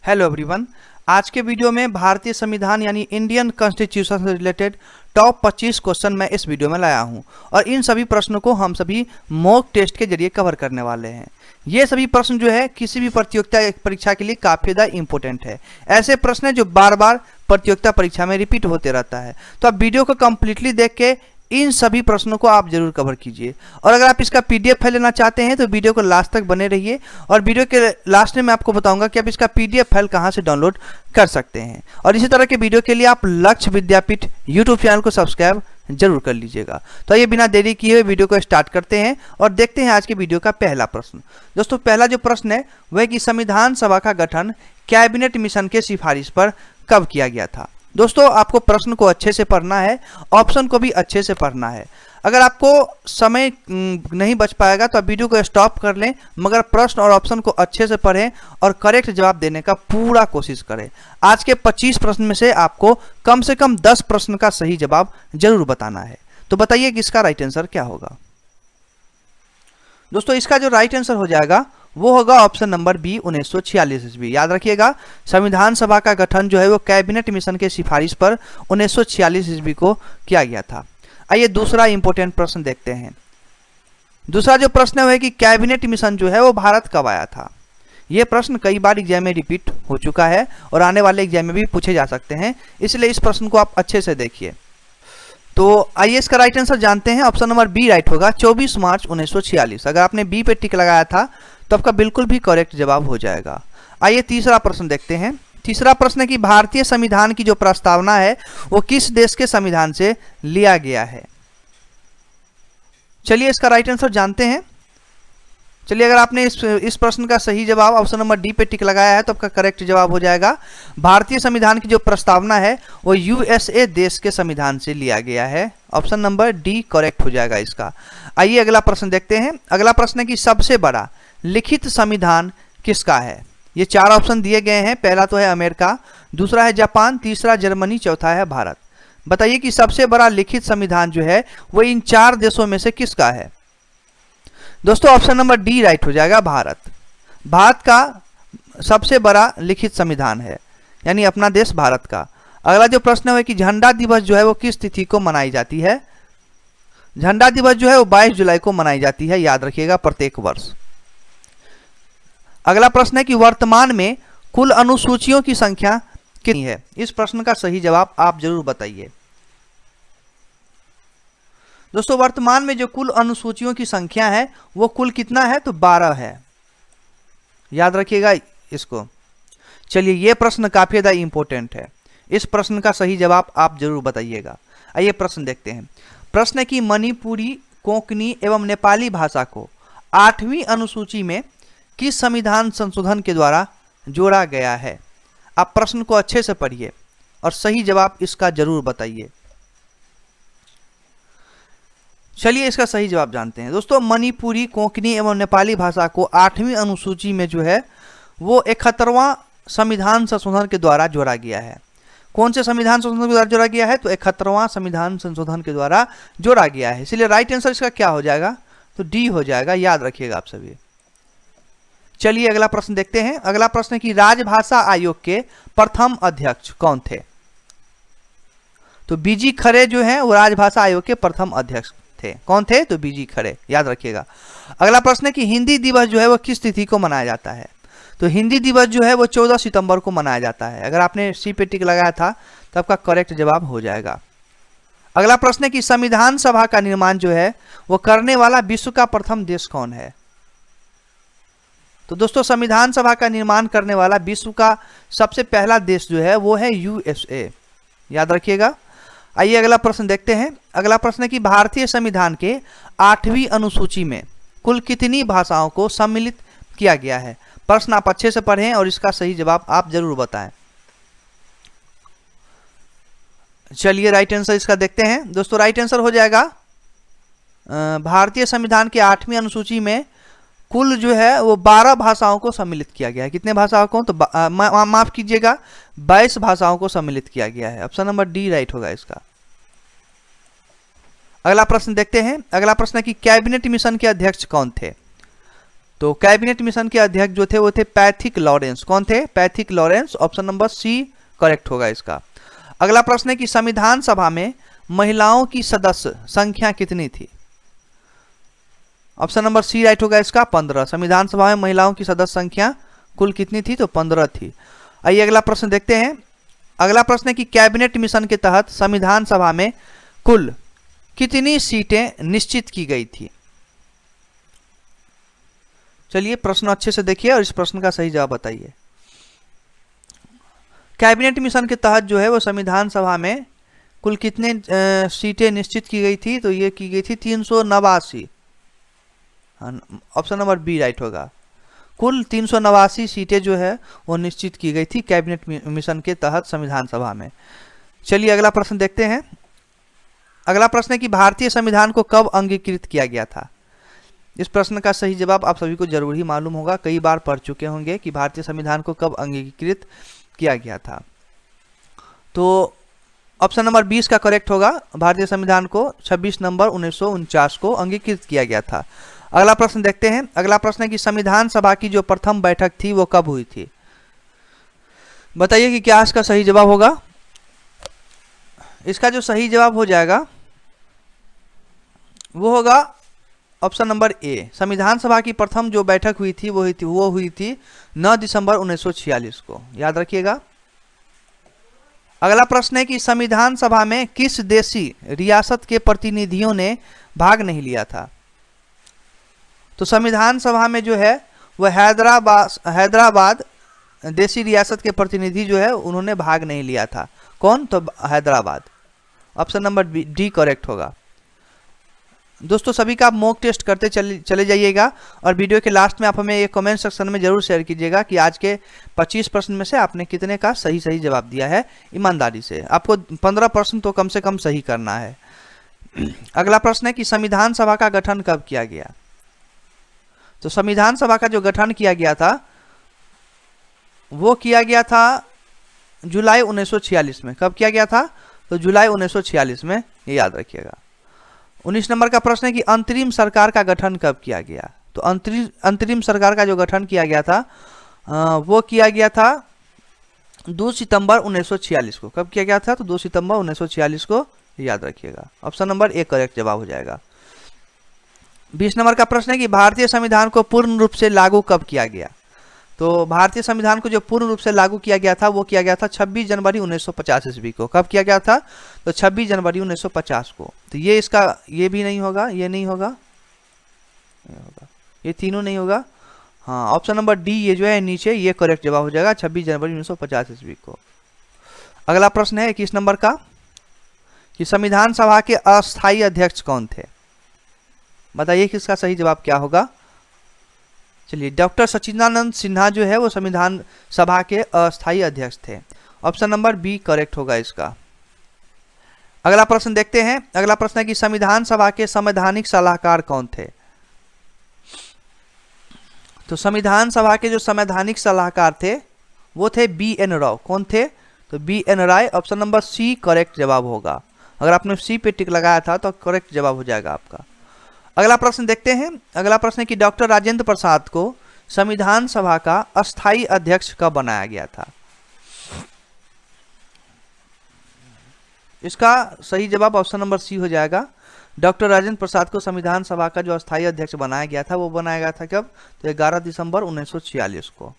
Hello everyone. आज के video में भारतीय संविधान यानी इंडियन कॉन्स्टिट्यूशन से रिलेटेड टॉप 25 क्वेश्चन मैं इस वीडियो में लाया हूं और इन सभी प्रश्नों को हम सभी मॉक टेस्ट के जरिए कवर करने वाले हैं। ये सभी प्रश्न जो है किसी भी प्रतियोगिता परीक्षा के लिए काफ़ी ज़्यादा इंपॉर्टेंट है। ऐसे प्रश्न है जो बार बार प्रतियोगिता परीक्षा में रिपीट होते रहता है, तो आप वीडियो को कंप्लीटली देख के इन सभी प्रश्नों को आप जरूर कवर कीजिए। और अगर आप इसका पीडीएफ फाइल लेना चाहते हैं तो वीडियो को लास्ट तक बने रहिए और वीडियो के लास्ट में मैं आपको बताऊंगा कि आप इसका पीडीएफ फाइल कहां से डाउनलोड कर सकते हैं। और इसी तरह के वीडियो के लिए आप लक्ष्य विद्यापीठ यूट्यूब चैनल को सब्सक्राइब जरूर कर लीजिएगा। तो ये बिना देरी किए हुए वीडियो को स्टार्ट करते हैं और देखते हैं आज के वीडियो का पहला प्रश्न। दोस्तों, पहला जो प्रश्न है वह कि संविधान सभा का गठन कैबिनेट मिशन के सिफारिश पर कब किया गया था। दोस्तों, आपको प्रश्न को अच्छे से पढ़ना है, ऑप्शन को भी अच्छे से पढ़ना है। अगर आपको समय नहीं बच पाएगा तो आप वीडियो को स्टॉप कर लें, मगर प्रश्न और ऑप्शन को अच्छे से पढ़ें और करेक्ट जवाब देने का पूरा कोशिश करें। आज के 25 प्रश्न में से आपको कम से कम 10 प्रश्न का सही जवाब जरूर बताना है। तो बताइए कि इसका राइट आंसर क्या होगा। दोस्तों, इसका जो राइट आंसर हो जाएगा वो होगा ऑप्शन नंबर बी 1946 ईस्वी। याद रखिएगा, संविधान सभा का गठन जो है वो कैबिनेट मिशन के सिफारिश पर 1946 ईस्वी को किया गया था। आइए दूसरा इंपॉर्टेंट प्रश्न देखते हैं। दूसरा जो प्रश्न है कि कैबिनेट मिशन जो है वो भारत कब आया था। ये प्रश्न कई बार एग्जाम में रिपीट हो चुका है और आने वाले एग्जाम में भी पूछे जा सकते हैं, इसलिए इस प्रश्न को आप अच्छे से देखिए। तो आइए इसका राइट आंसर जानते हैं। ऑप्शन नंबर बी राइट होगा, 24 मार्च 1946। अगर आपने बी पे टिक लगाया था तो आपका बिल्कुल भी करेक्ट जवाब हो जाएगा। आइए तीसरा प्रश्न देखते हैं। तीसरा प्रश्न है कि भारतीय संविधान की जो प्रस्तावना है वो किस देश के संविधान से लिया गया है। चलिए इसका राइट आंसर जानते हैं। चलिए, अगर आपने इस प्रश्न का सही जवाब ऑप्शन नंबर डी पे टिक लगाया है तो आपका करेक्ट जवाब हो जाएगा। भारतीय संविधान की जो प्रस्तावना है वो यूएसए देश के संविधान से लिया गया है। ऑप्शन नंबर डी करेक्ट हो जाएगा इसका। आइए अगला प्रश्न देखते हैं। अगला प्रश्न है कि सबसे बड़ा लिखित संविधान किसका है। ये 4 ऑप्शन दिए गए हैं। पहला तो है अमेरिका, दूसरा है जापान, तीसरा जर्मनी, चौथा है भारत। बताइए कि सबसे बड़ा लिखित संविधान जो है वो इन 4 देशों में से किसका है। दोस्तों, ऑप्शन नंबर डी राइट हो जाएगा, भारत। भारत का सबसे बड़ा लिखित संविधान है, यानी अपना देश भारत का। अगला जो प्रश्न है कि झंडा दिवस जो है वो किस तिथि को मनाई जाती है। झंडा दिवस जो है वो 22 जुलाई को मनाई जाती है, याद रखिएगा, प्रत्येक वर्ष। अगला प्रश्न है कि वर्तमान में कुल अनुसूचियों की संख्या कितनी है। इस प्रश्न का सही जवाब आप जरूर बताइए। दोस्तों, वर्तमान में जो कुल अनुसूचियों की संख्या है वो कुल कितना है, तो 12 है। याद रखिएगा इसको। चलिए, ये प्रश्न काफी ज्यादा इंपॉर्टेंट है। इस प्रश्न का सही जवाब आप जरूर बताइएगा। आइए प्रश्न देखते हैं। प्रश्न है कि मणिपुरी, कोंकणी एवं नेपाली भाषा को 8वीं अनुसूची में किस संविधान संशोधन के द्वारा जोड़ा गया है। आप प्रश्न को अच्छे से पढ़िए और सही जवाब इसका जरूर बताइए। चलिए इसका सही जवाब जानते हैं। दोस्तों, मणिपुरी, कोंकणी एवं नेपाली भाषा को 8वीं अनुसूची में जो है वो 71वां संविधान संशोधन के द्वारा जोड़ा गया है। कौन से संविधान संशोधन के द्वारा जोड़ा गया है, तो 71वां संविधान संशोधन के द्वारा जोड़ा गया है। इसलिए राइट आंसर इसका क्या हो जाएगा, तो डी हो जाएगा। याद रखिएगा आप सभी। चलिए अगला प्रश्न देखते हैं। अगला प्रश्न है कि राजभाषा आयोग के प्रथम अध्यक्ष कौन थे। तो बीजी खरे जो हैं वो राजभाषा आयोग के प्रथम अध्यक्ष थे। कौन थे, तो बीजी खरे। याद रखिएगा। अगला प्रश्न है कि हिंदी दिवस जो है वो किस तिथि को मनाया जाता है। तो हिंदी दिवस जो है वो 14 सितंबर को मनाया जाता है। अगर आपने सी पे टिक लगाया था तो आपका करेक्ट जवाब हो जाएगा। अगला प्रश्न है कि संविधान सभा का निर्माण जो है वो करने वाला विश्व का प्रथम देश कौन है। तो दोस्तों, संविधान सभा का निर्माण करने वाला विश्व का सबसे पहला देश जो है वो है यूएसए। याद रखिएगा। आइए अगला प्रश्न देखते हैं। अगला प्रश्न है कि भारतीय संविधान के 8वीं अनुसूची में कुल कितनी भाषाओं को सम्मिलित किया गया है। प्रश्न आप अच्छे से पढ़ें और इसका सही जवाब आप जरूर बताएं। चलिए राइट आंसर इसका देखते हैं। दोस्तों, राइट आंसर हो जाएगा भारतीय संविधान के 8वीं अनुसूची में कुल जो है वो 12 भाषाओं को सम्मिलित किया गया है। कितने भाषाओं को, तो माफ कीजिएगा, 22 भाषाओं को सम्मिलित किया गया है। ऑप्शन नंबर डी राइट होगा इसका। अगला प्रश्न देखते हैं। अगला प्रश्न है कि कैबिनेट मिशन के अध्यक्ष कौन थे। तो कैबिनेट मिशन के अध्यक्ष जो थे वो थे पैथिक लॉरेंस। कौन थे? Pethick Lawrence. Option number C correct होगा इसका। अगला प्रश्न है कि संविधान सभा में महिलाओं की सदस्य संख्या कितनी थी? ऑप्शन नंबर सी राइट होगा इसका, 15। संविधान सभा में महिलाओं की सदस्य संख्या कुल कितनी थी? तो 15 थी। आइए अगला प्रश्न देखते हैं। अगला प्रश्न है कि कैबिनेट मिशन के तहत संविधान सभा में कुल कितनी सीटें निश्चित की गई थी? चलिए प्रश्न अच्छे से देखिए और इस प्रश्न का सही जवाब बताइए। कैबिनेट मिशन के तहत जो है वो संविधान सभा में कुल कितने सीटें निश्चित की गई थी? तो ये की गई थी 389। ऑप्शन नंबर बी राइट होगा। कुल 389 सीटें जो है वो निश्चित की गई थी कैबिनेट मिशन के तहत संविधान सभा में। चलिए अगला प्रश्न देखते हैं। अगला प्रश्न है कि भारतीय संविधान को कब अंगीकृत किया गया था? इस प्रश्न का सही जवाब आप सभी को जरूर ही मालूम होगा, कई बार पढ़ चुके होंगे कि भारतीय संविधान को कब अंगीकृत किया गया था। तो ऑप्शन नंबर 20 का करेक्ट होगा। भारतीय संविधान को 26 नवंबर 1949 को अंगीकृत किया गया था। अगला प्रश्न देखते हैं। अगला प्रश्न है कि संविधान सभा की जो प्रथम बैठक थी वो कब हुई थी? बताइए कि क्या इसका सही जवाब होगा? इसका जो सही जवाब हो जाएगा वो होगा ऑप्शन नंबर ए। संविधान सभा की प्रथम जो बैठक हुई थी वो हुई थी 9 दिसंबर 1946 को, याद रखिएगा। अगला प्रश्न है कि संविधान सभा में किस देशी रियासत के प्रतिनिधियों ने भाग नहीं लिया था? तो संविधान सभा में जो है वह हैदराबाद देशी रियासत के प्रतिनिधि जो है उन्होंने भाग नहीं लिया था। कौन? तो Hyderabad. Option number D correct होगा। दोस्तों सभी का आप मॉक टेस्ट करते चले जाइएगा और वीडियो के लास्ट में आप हमें एक कमेंट सेक्शन में जरूर शेयर कीजिएगा कि आज के 25 प्रश्न में से आपने कितने का सही जवाब दिया है। ईमानदारी से आपको 15 प्रश्न तो कम से कम सही करना है। अगला प्रश्न है कि संविधान सभा का गठन कब किया गया? तो संविधान सभा का जो गठन किया गया था वो किया गया था जुलाई 1946 में। कब किया गया था? तो जुलाई 1946 में, ये याद रखिएगा। 19 नंबर का प्रश्न है कि अंतरिम सरकार का गठन कब किया गया? तो अंतरिम सरकार का जो गठन किया गया था वो किया गया था 2 सितंबर 1946 को। कब किया गया था? तो 2 सितंबर 1946 को, याद रखिएगा। ऑप्शन नंबर ए करेक्ट जवाब हो जाएगा। 20 नंबर का प्रश्न है कि भारतीय संविधान को पूर्ण रूप से लागू कब किया गया? तो भारतीय संविधान को जो पूर्ण रूप से लागू किया गया था वो किया गया था 26 जनवरी 1950 ईस्वी को। कब किया गया था? तो 26 जनवरी 1950 को। तो ये इसका ये भी नहीं होगा, ये नहीं होगा, ये तीनों नहीं होगा। हाँ, ऑप्शन नंबर डी ये जो है नीचे, ये करेक्ट जवाब हो जाएगा 26 जनवरी 1950 ईस्वी को। अगला प्रश्न है 21 नंबर का कि संविधान सभा के अस्थायी अध्यक्ष कौन थे? बताइए कि इसका सही जवाब क्या होगा। चलिए, डॉक्टर सच्चिदानंद सिन्हा जो है वो संविधान सभा के अस्थायी अध्यक्ष थे। ऑप्शन नंबर बी करेक्ट होगा इसका। अगला प्रश्न देखते हैं। अगला प्रश्न है कि संविधान सभा के संवैधानिक सलाहकार कौन थे? तो संविधान सभा के जो संवैधानिक सलाहकार थे वो थे बी.एन. राव। कौन थे? तो बी.एन. राय। ऑप्शन नंबर सी करेक्ट जवाब होगा। अगर आपने सी पे टिक लगाया था तो करेक्ट जवाब हो जाएगा आपका। अगला प्रश्न देखते हैं। अगला प्रश्न है कि डॉक्टर राजेंद्र प्रसाद को संविधान सभा का अस्थायी अध्यक्ष कब बनाया गया था? इसका सही जवाब ऑप्शन नंबर सी हो जाएगा। डॉक्टर राजेंद्र प्रसाद को संविधान सभा का जो अस्थायी अध्यक्ष बनाया गया था वो बनाया गया था कब? तो 11 दिसंबर 1946 को।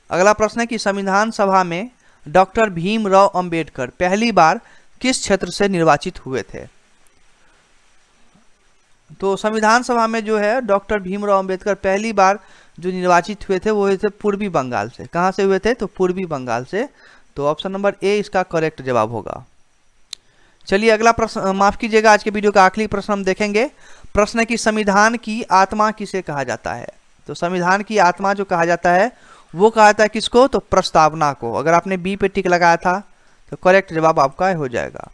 अगला प्रश्न है कि संविधान सभा में डॉक्टर भीमराव अंबेडकर पहली बार किस क्षेत्र से निर्वाचित हुए थे? तो संविधान सभा में जो है डॉक्टर भीमराव अंबेडकर पहली बार जो निर्वाचित हुए थे वो हुए थे पूर्वी बंगाल से। कहां से हुए थे? तो पूर्वी बंगाल से। तो ऑप्शन नंबर ए इसका करेक्ट जवाब होगा। चलिए अगला प्रश्न, माफ कीजिएगा, आज के वीडियो का आखिरी प्रश्न हम देखेंगे। प्रश्न है कि संविधान की आत्मा किसे कहा जाता है? तो संविधान की आत्मा जो कहा जाता है वो कहा जाता है किसको? तो प्रस्तावना को। अगर आपने बी पे टिक लगाया था तो करेक्ट जवाब आपका हो जाएगा।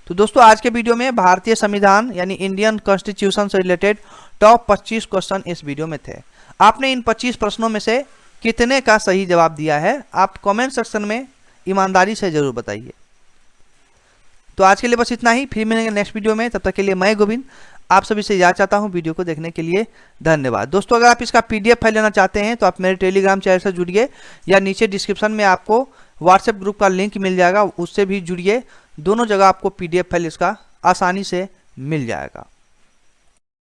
तो दोस्तों आज के वीडियो में भारतीय संविधान यानी इंडियन कॉन्स्टिट्यूशन से रिलेटेड टॉप 25 क्वेश्चन इस वीडियो में थे। आपने इन 25 प्रश्नों में से कितने का सही जवाब दिया है आप कमेंट सेक्शन में ईमानदारी से जरूर बताइए। तो आज के लिए बस इतना ही, फिर मिलेंगे नेक्स्ट वीडियो में। तब तक के लिए मैं गोविंद आप सभी से याद चाहता हूं वीडियो को देखने के लिए धन्यवाद। दोस्तों अगर आप इसका PDF फाइल लेना चाहते हैं तो आप मेरे टेलीग्राम चैनल से जुड़िए, या नीचे डिस्क्रिप्शन में आपको व्हाट्सएप ग्रुप का लिंक मिल जाएगा, उससे भी जुड़िए। दोनों जगह आपको PDF फाइल इसका आसानी से मिल जाएगा।